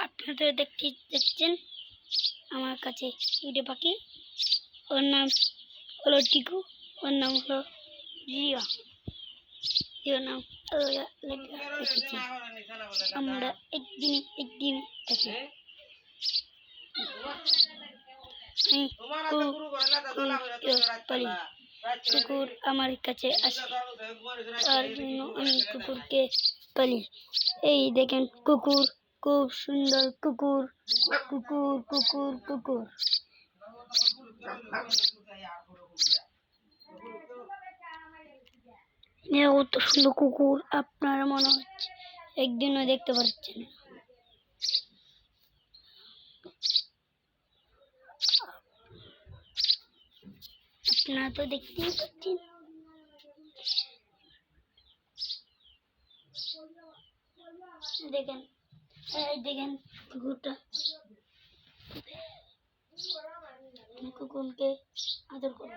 আপনারা দেখছেন আমার কাছে দুটো পাখি। ওর নাম হলো টিকু, ওর নাম হলো জিয়া। জিয়ার নাম রেখেছি আমরা একদিন দেখি। কুকুর আমার কাছে আসে, তার জন্য আমি কুকুরকে পালি। এই দেখেন কুকুর, খুব সুন্দর কুকুর। কুকুর কুকুর কুকুর কত সুন্দর কুকুর, আপনারা মনে হচ্ছে একদিনও দেখতে পাচ্ছেন। আপনারা তো দেখতেই পাচ্ছেন। দেখেন, এই দেখেন কুকুরটা। কুকুরকে আদর করো।